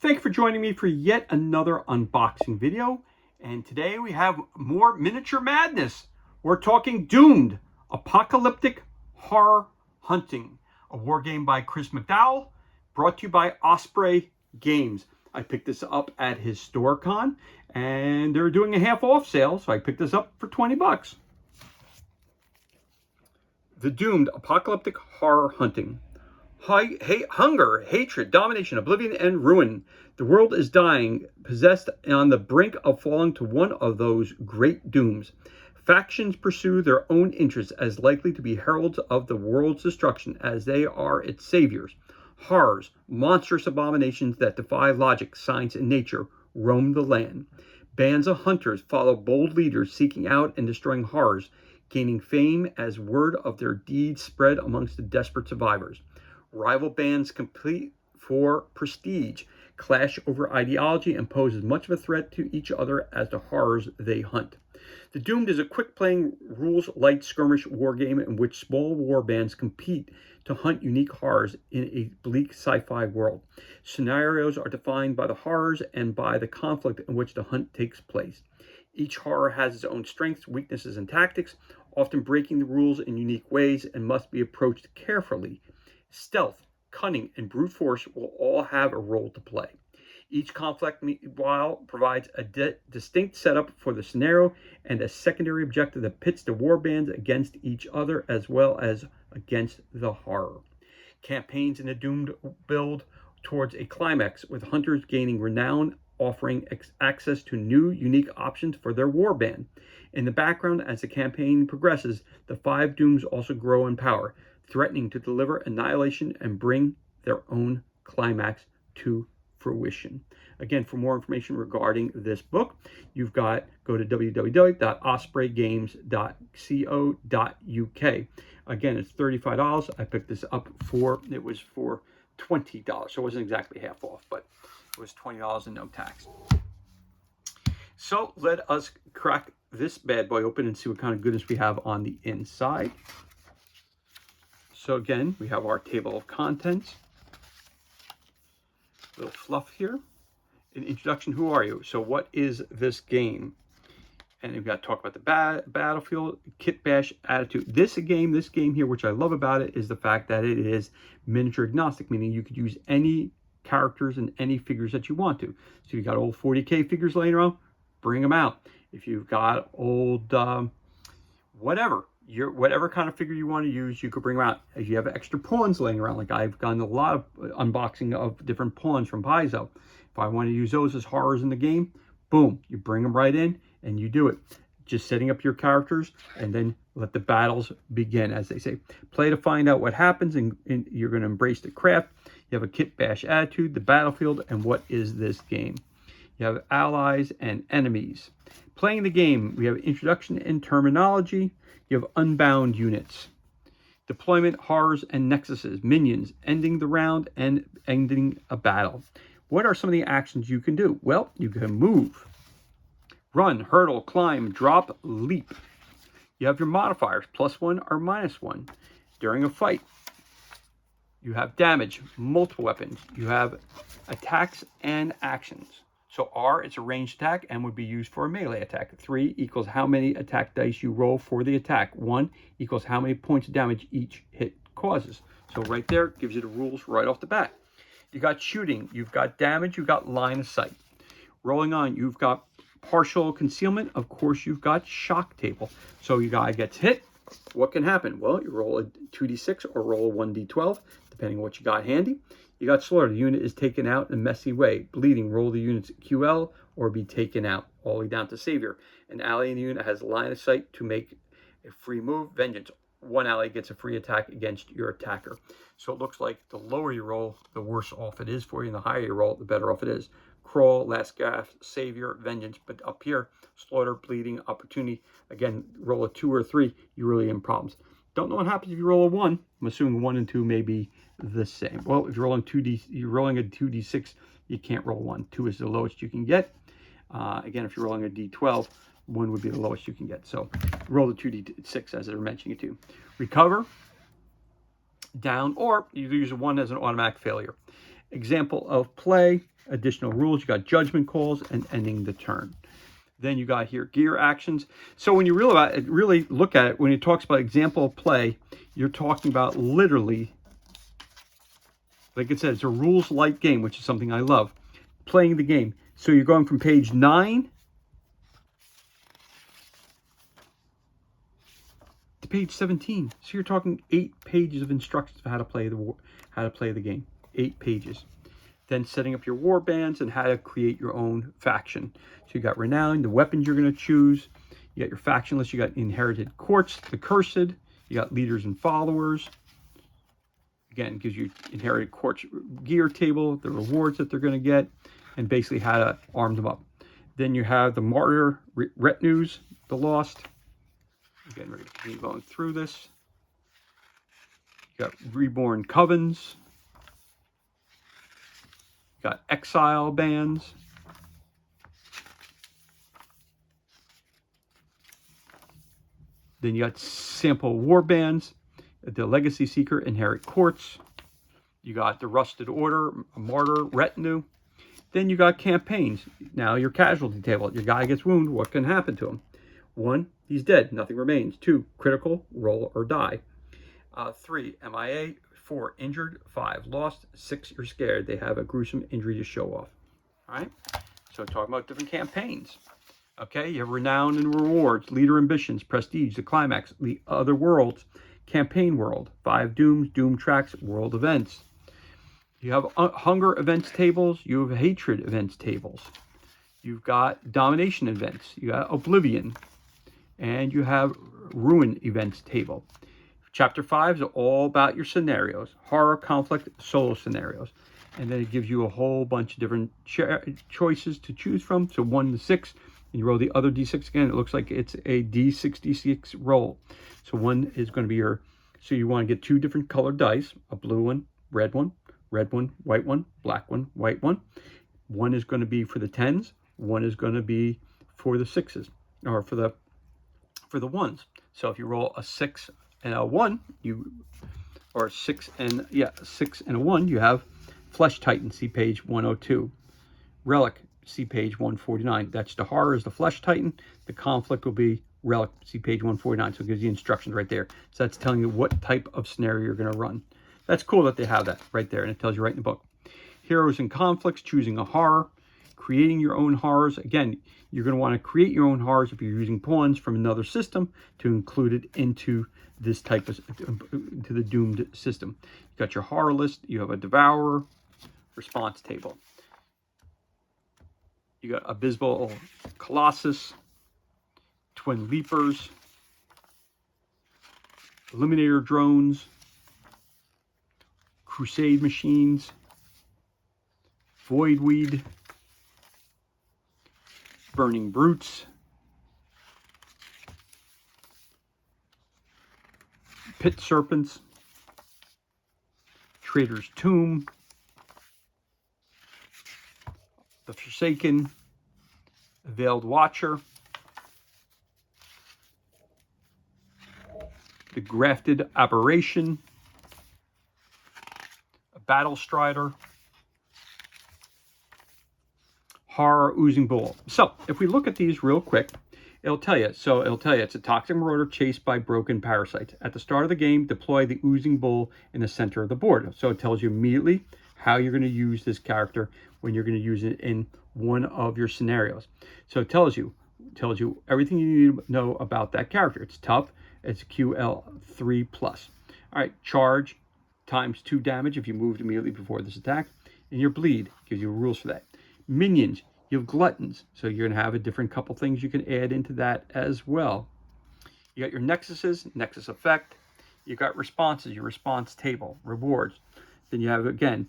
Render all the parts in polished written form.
Thank you for joining me for yet another unboxing video. And today we have more miniature madness. We're talking Doomed, Apocalyptic Horror Hunting, a war game by Chris McDowell, brought to you by Osprey Games. I picked this up at his StoreCon, and they're doing a half off sale, so I picked this up for 20 bucks. The Doomed, Apocalyptic Horror Hunting. Hunger, hatred, domination, oblivion, and ruin. The world is dying, possessed on the brink of falling to one of those great dooms. Factions pursue their own interests as likely to be heralds of the world's destruction as they are its saviors. Horrors, monstrous abominations that defy logic, science, and nature, roam the land. Bands of hunters follow bold leaders seeking out and destroying horrors, gaining fame as word of their deeds spread amongst the desperate survivors. Rival bands compete for prestige, clash over ideology, and pose as much of a threat to each other as the horrors they hunt. The Doomed is a quick-playing, rules-light skirmish war game in which small war bands compete to hunt unique horrors in a bleak sci-fi world. Scenarios are defined by the horrors and by the conflict in which the hunt takes place. Each horror has its own strengths, weaknesses, and tactics, often breaking the rules in unique ways, and must be approached carefully. Stealth, cunning, and brute force will all have a role to play. Each conflict, meanwhile, provides a distinct setup for the scenario and a secondary objective that pits the warbands against each other as well as against the horror. Campaigns in the Doomed build towards a climax, with hunters gaining renown, offering access to new, unique options for their warband. In the background, as the campaign progresses, the five Dooms also grow in power, threatening to deliver annihilation and bring their own climax to fruition. Again, for more information regarding this book, you've got go to www.ospreygames.co.uk. Again, it's $35. I picked this up for $20, so it wasn't exactly half off, but it was $20 and no tax. So let us crack this bad boy open and see what kind of goodness we have on the inside. So again, we have our table of contents. Little fluff here. An introduction, who are you? So what is this game? And we've got to talk about the battlefield, kit bash attitude. This game here, which I love about it, is the fact that it is miniature agnostic, meaning you could use any characters and any figures that you want to. So you've got old 40K figures laying around, bring them out. If you've got old whatever kind of figure you want to use, you could bring them out. If you have extra pawns laying around, like I've done a lot of unboxing of different pawns from Paizo. If I want to use those as horrors in the game, boom, you bring them right in and you do it. Just setting up your characters and then let the battles begin, as they say. Play to find out what happens, and you're going to embrace the craft. You have a kit bash attitude, the battlefield, and what is this game? You have allies and enemies. Playing the game, we have introduction and terminology. You have unbound units. Deployment, horrors, and nexuses. Minions, ending the round and ending a battle. What are some of the actions you can do? Well, you can move, run, hurdle, climb, drop, leap. You have your modifiers, +1 or -1. During a fight, you have damage, multiple weapons. You have attacks and actions. So R, it's a ranged attack and would be used for a melee attack. 3 equals how many attack dice you roll for the attack. 1 equals how many points of damage each hit causes. So right there gives you the rules right off the bat. You got shooting, you've got damage, you've got line of sight. Rolling on, you've got partial concealment. Of course, you've got shock table. So your guy gets hit. What can happen? Well, you roll a 2d6 or roll a 1d12, depending on what you got handy. You got slaughter. The unit is taken out in a messy way. Bleeding. Roll the unit's QL or be taken out, all the way down to savior. An ally in the unit has line of sight to make a free move. Vengeance. One ally gets a free attack against your attacker. So it looks like the lower you roll, the worse off it is for you, and the higher you roll, the better off it is. Crawl, last gasp, savior, vengeance. But up here, slaughter, bleeding, opportunity. Again, roll a 2 or 3, you're really in problems. Don't know what happens if you roll a 1. I'm assuming 1 and 2 may be the same. Well, if you're rolling you're rolling a 2d6, you can't roll 1. 2 is the lowest you can get. Again, if you're rolling a d12, 1 would be the lowest you can get. So roll the 2d6 as they're mentioning it to. Recover, down, or you use a 1 as an automatic failure. Example of play, additional rules. You got judgment calls and ending the turn. Then you got here gear actions. So when you really look at it, when it talks about example of play, you're talking about literally, like I said, it's a rules-light game, which is something I love, playing the game. So you're going from page 9 to page 17. So you're talking 8 pages of instructions for how to play the game. 8 pages. Then setting up your war bands and how to create your own faction. So you got renown, the weapons you're going to choose. You got your faction list. You got inherited courts, the cursed. You got leaders and followers. Again, it gives you inherited courts gear table, the rewards that they're going to get, and basically how to arm them up. Then you have the martyr retinues, the lost. Again, we're going to continue going through this. You got reborn covens. Got exile bands. Then you got sample war bands, the legacy seeker, inherit courts. You got the rusted order, a martyr retinue. Then you got campaigns. Now your casualty table. Your guy gets wounded. What can happen to him? 1, he's dead. Nothing remains. 2, critical, roll or die. 3, MIA. 4, injured. 5, lost. 6, you're scared. They have a gruesome injury to show off. All right? So talking about different campaigns. Okay, you have renown and rewards, leader ambitions, prestige, the climax, the other worlds, campaign world, 5 dooms, doom tracks, world events. You have hunger events tables. You have hatred events tables. You've got domination events. You got oblivion. And you have ruin events table. Chapter 5 is all about your scenarios, horror, conflict, solo scenarios. And then it gives you a whole bunch of different choices to choose from. So 1 to 6, and you roll the other d6 again. It looks like it's a d66 roll. So 1 is going to be your, so you want to get 2 different colored dice, a blue one, red one, white one, black one, white one. 1 is going to be for the 10s. 1 is going to be for the 6s, or for the 1s. So if you roll a 6 and a 1, or 6 and a 1, you have Flesh Titan, see page 102. Relic, see page 149. That's the horror is the Flesh Titan. The conflict will be Relic, see page 149. So it gives you instructions right there. So that's telling you what type of scenario you're going to run. That's cool that they have that right there, and it tells you right in the book. Heroes and conflicts, choosing a horror, creating your own horrors. Again, you're going to want to create your own horrors if you're using pawns from another system to include it into this type of, into the doomed system. You got your horror list. You have a devourer response table. You got abysmal colossus, twin leapers, eliminator drones, crusade machines, voidweed, burning brutes, pit serpents, traitor's tomb, the forsaken, veiled watcher, the grafted aberration, a battle strider, horror oozing bull. So if we look at these real quick, it'll tell you. So it'll tell you it's a toxic marauder chased by broken parasites. At the start of the game, deploy the oozing bull in the center of the board. So it tells you immediately how you're going to use this character when you're going to use it in one of your scenarios. So it tells you everything you need to know about that character. It's tough. It's QL3+. All right, charge times 2 damage if you moved immediately before this attack. And your bleed gives you rules for that. Minions, you have gluttons, so you're going to have a different couple things you can add into that as well. You got your nexuses, nexus effect. You got responses, your response table, rewards. Then you have, again,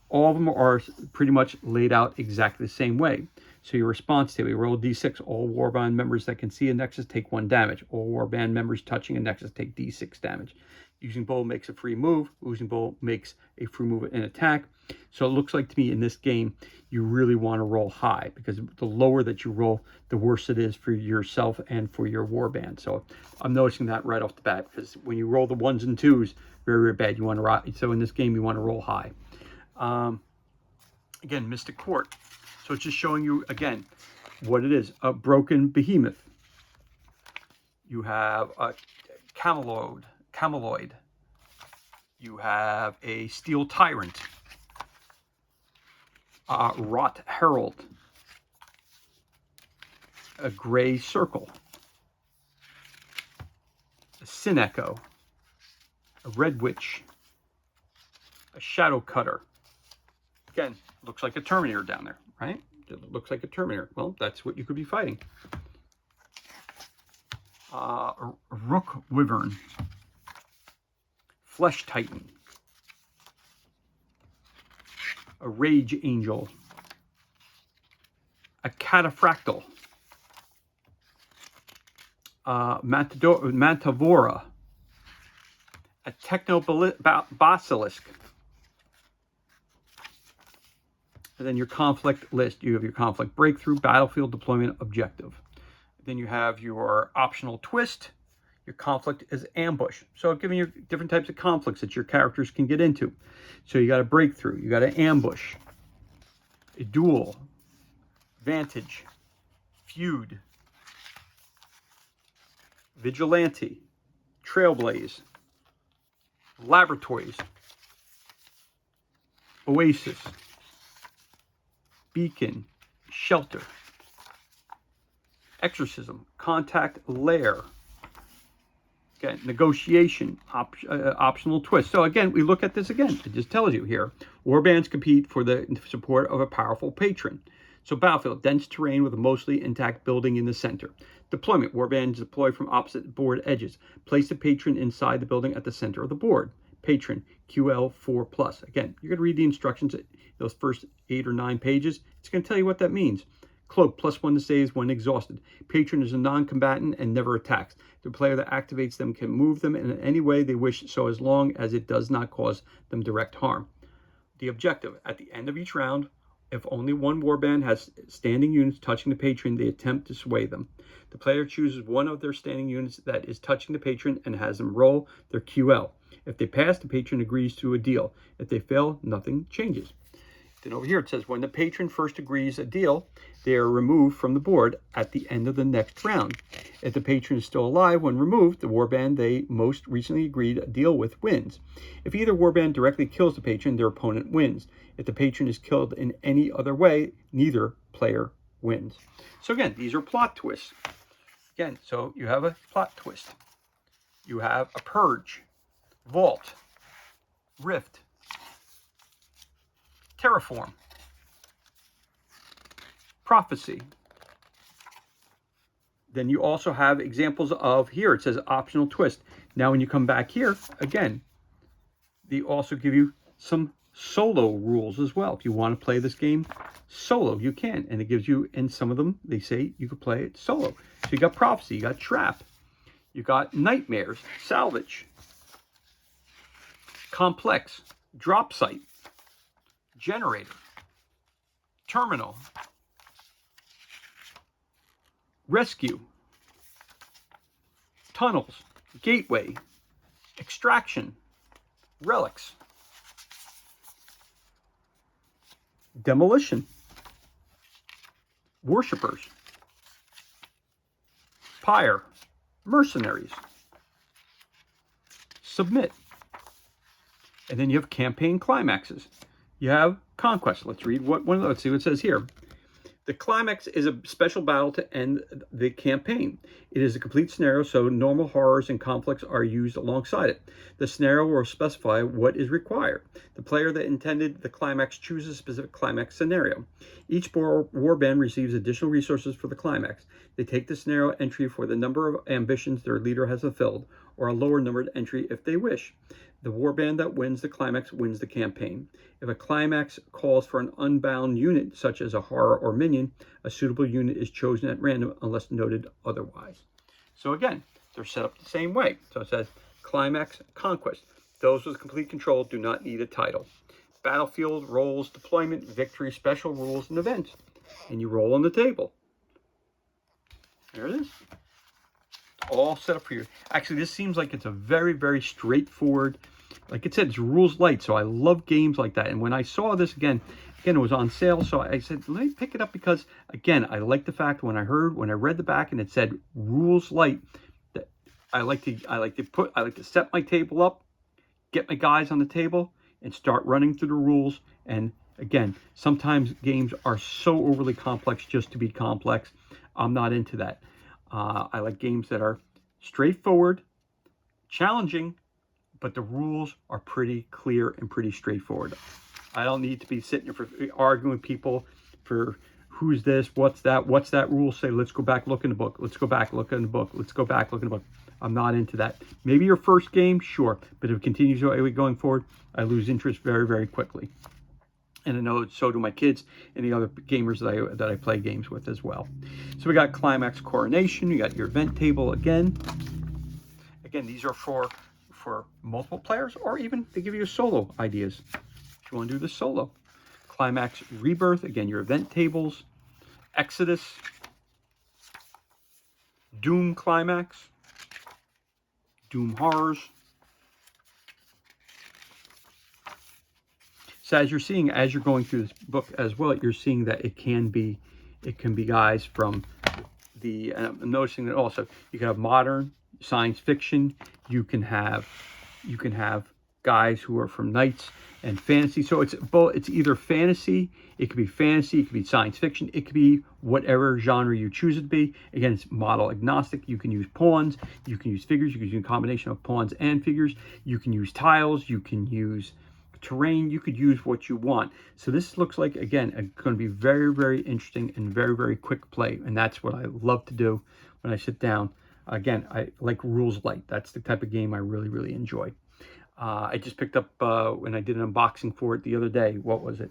all of them are pretty much laid out exactly the same way. So your response table, you roll a d6. All warband members that can see a nexus take 1 damage. All warband members touching a nexus take d6 damage. Using bowl makes a free move. Losing bowl makes a free move and attack. So it looks like to me in this game, you really want to roll high, because the lower that you roll, the worse it is for yourself and for your warband. So I'm noticing that right off the bat, because when you roll the 1s and 2s, very, very bad. You want to, so in this game, you want to roll high. Again, Mystic Court. So it's just showing you, again, what it is. A broken behemoth. You have a cameloid. You have a steel tyrant. Rot herald. A gray circle. A sin echo. A red witch. A shadow cutter. Again, looks like a Terminator down there, right? It looks like a Terminator. Well, that's what you could be fighting. A rook wyvern. Flesh titan. A rage angel. A cataphractal. Mantavora. A techno-basilisk. And then your conflict list. You have your conflict breakthrough, battlefield deployment objective. Then you have your optional twist. Your conflict is ambush. So I'm giving you different types of conflicts that your characters can get into. So you got a breakthrough, you got an ambush, a duel, vantage, feud, vigilante, trailblaze, laboratories, oasis, beacon, shelter, exorcism, contact lair. Again, negotiation, optional twist. So again, we look at this again. It just tells you here. Warbands compete for the support of a powerful patron. So battlefield, dense terrain with a mostly intact building in the center. Deployment, warbands deploy from opposite board edges. Place the patron inside the building at the center of the board. Patron, QL4+. Again, you're going to read the instructions, those first 8 or 9 pages. It's going to tell you what that means. Cloak, +1 to saves when exhausted. Patron is a non-combatant and never attacks. The player that activates them can move them in any way they wish, so as long as it does not cause them direct harm. The objective, at the end of each round, if only one warband has standing units touching the patron, they attempt to sway them. The player chooses one of their standing units that is touching the patron and has them roll their QL. If they pass, the patron agrees to a deal. If they fail, nothing changes. Then over here it says, when the patron first agrees a deal, they are removed from the board at the end of the next round. If the patron is still alive when removed, the warband they most recently agreed a deal with wins. If either warband directly kills the patron, their opponent wins. If the patron is killed in any other way, neither player wins. So again, these are plot twists. Again, so you have a plot twist. You have a purge, vault, rift, terraform, prophecy. Then you also have examples of, here it says optional twist. Now when you come back here, again, they also give you some solo rules as well. If you want to play this game solo, you can. And it gives you, and some of them, they say you could play it solo. So you got prophecy, you got trap, you got nightmares, salvage, complex, drop site, generator, terminal, rescue, tunnels, gateway, extraction, relics, demolition, worshippers, pyre, mercenaries, submit. And then you have campaign climaxes. You have conquest. Let's read let's see what it says here. The climax is a special battle to end the campaign. It is a complete scenario, so normal horrors and conflicts are used alongside it. The scenario will specify what is required. The player that intended the climax chooses a specific climax scenario. Each warband receives additional resources for the climax. They take the scenario entry for the number of ambitions their leader has fulfilled, or a lower numbered entry if they wish. The warband that wins the climax wins the campaign. If a climax calls for an unbound unit, such as a horror or minion, a suitable unit is chosen at random unless noted otherwise. So again, they're set up the same way. So it says climax, conquest. Those with complete control do not need a title. Battlefield, roles, deployment, victory, special rules, and events. And you roll on the table. There it is. All set up for you. Actually, this seems like it's a very, very straightforward, like it said, it's rules light. So I love games like that. And when I saw this again, Again, it was on sale, so I said, let me pick it up because, again, I like the fact when I read the back and it said rules light, that I like to set my table up, get my guys on the table, and start running through the rules. And again, sometimes games are so overly complex just to be complex. I'm not into that. I like games that are straightforward, challenging, but the rules are pretty clear and pretty straightforward. I don't need to be sitting here arguing with people for who's this, what's that rule say. Let's go back, look in the book. Let's go back, look in the book. Let's go back, look in the book. I'm not into that. Maybe your first game, sure. But if it continues going forward, I lose interest very, very quickly. And I know so do my kids and the other gamers that I play games with as well. So we got Climax Coronation. You got your event table again. Again, these are for multiple players, or even they give you solo ideas. If you want to do this solo. Climax Rebirth, again, your event tables. Exodus. Doom Climax. Doom Horrors. So as you're going through this book as well, you're seeing that it can be guys from the, and I'm noticing that also you can have modern science fiction, you can have guys who are from knights and fantasy. So it's both, it's either fantasy, it could be science fiction, it could be whatever genre you choose it to be. Again, it's model agnostic. You can use pawns, you can use figures, you can use a combination of pawns and figures, you can use tiles, you can use terrain, you could use what you want. So this looks like, again, going to be very, very interesting and very, very quick play. And that's what I love to do when I sit down. Again, I like rules light. That's the type of game I really, really enjoy. I just picked up, when I did an unboxing for it the other day, what was it?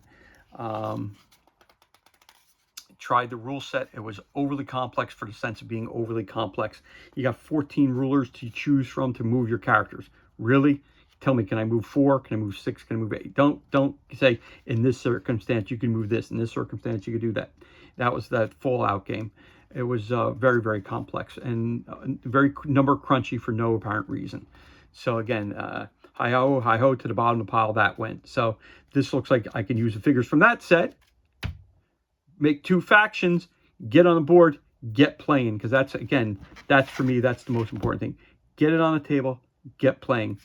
Tried the rule set. It was overly complex for the sense of being overly complex. You got 14 rulers to choose from to move your characters. Really? Tell me, can I move 4? Can I move 6? Can I move 8? Don't say, in this circumstance, you can move this. In this circumstance, you can do that. That was that Fallout game. It was very, very complex and very number crunchy for no apparent reason. So again, hi-ho to the bottom of the pile that went. So this looks like I can use the figures from that set, make 2 factions, get on the board, get playing. Because that's, again, that's for me, that's the most important thing. Get it on the table, get playing.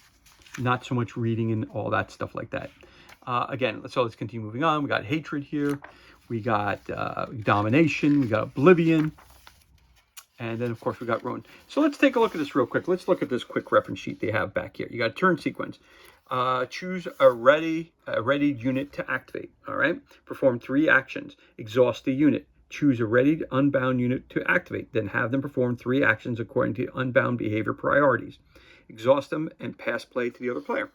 Not so much reading and all that stuff like that. Again, let's continue moving on. We got Hatred here. We got Domination. We got Oblivion. And then, of course, we got Ruin. So let's take a look at this real quick. Let's look at this quick reference sheet they have back here. You got a turn sequence. Choose a readied unit to activate. All right. Perform 3 actions. Exhaust the unit. Choose a readied unbound unit to activate. Then have them perform 3 actions according to unbound behavior priorities. Exhaust them and pass play to the other player.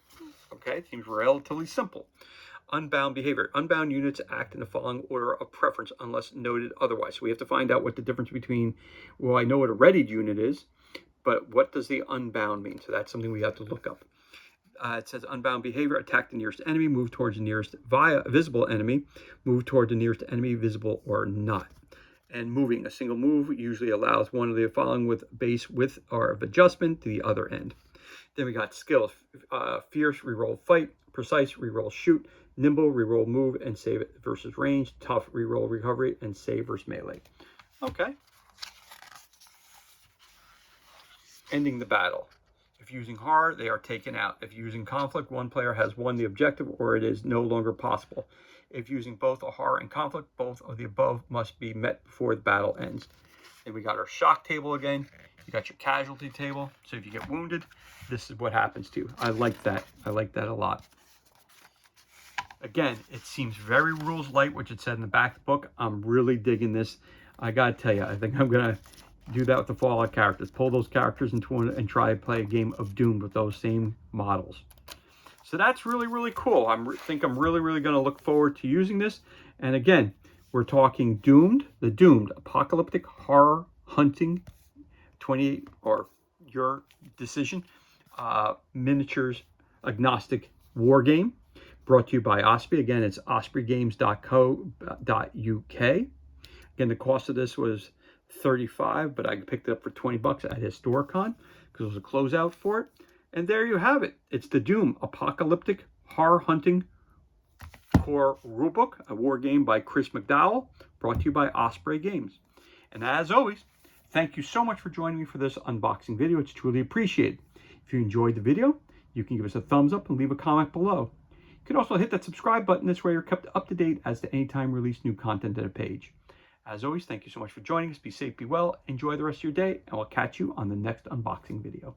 Okay, it seems relatively simple. Unbound behavior. Unbound units act in the following order of preference unless noted otherwise. So we have to find out what the difference between, well, I know what a readied unit is, but what does the unbound mean? So that's something we have to look up. It says unbound behavior, attack the nearest enemy, move towards the nearest visible enemy, move toward the nearest enemy, visible or not. And moving, a single move usually allows one of the following with base width or of adjustment to the other end. Then we got skills. Fierce, reroll fight. Precise, reroll shoot. Nimble, reroll move and save versus range. Tough, reroll recovery and save versus melee. Okay. Ending the battle. If using hard, they are taken out. If using conflict, one player has won the objective or it is no longer possible. If using both a horror and conflict, both of the above must be met before the battle ends. Then we got our shock table again. You got your casualty table. So if you get wounded, this is what happens to you. I like that. I like that a lot. Again, it seems very rules light, which it said in the back of the book. I'm really digging this. I got to tell you, I think I'm going to do that with the Fallout characters. Pull those characters into one and try to play a game of Doom with those same models. So that's really, really cool. I think I'm really, really going to look forward to using this. And again, we're talking Doomed, the Doomed Apocalyptic Horror Hunting 28, or your decision, miniatures agnostic war game, brought to you by Osprey. Again, it's ospreygames.co.uk. Again, the cost of this was $35, but I picked it up for $20 at Historicon because it was a closeout for it. And there you have it. It's the Doom Apocalyptic Horror Hunting Core Rulebook, a war game by Chris McDowell, brought to you by Osprey Games. And as always, thank you so much for joining me for this unboxing video. It's truly appreciated. If you enjoyed the video, you can give us a thumbs up and leave a comment below. You can also hit that subscribe button. This way you're kept up to date as to any time we release new content at a page. As always, thank you so much for joining us. Be safe, be well, enjoy the rest of your day, and we'll catch you on the next unboxing video.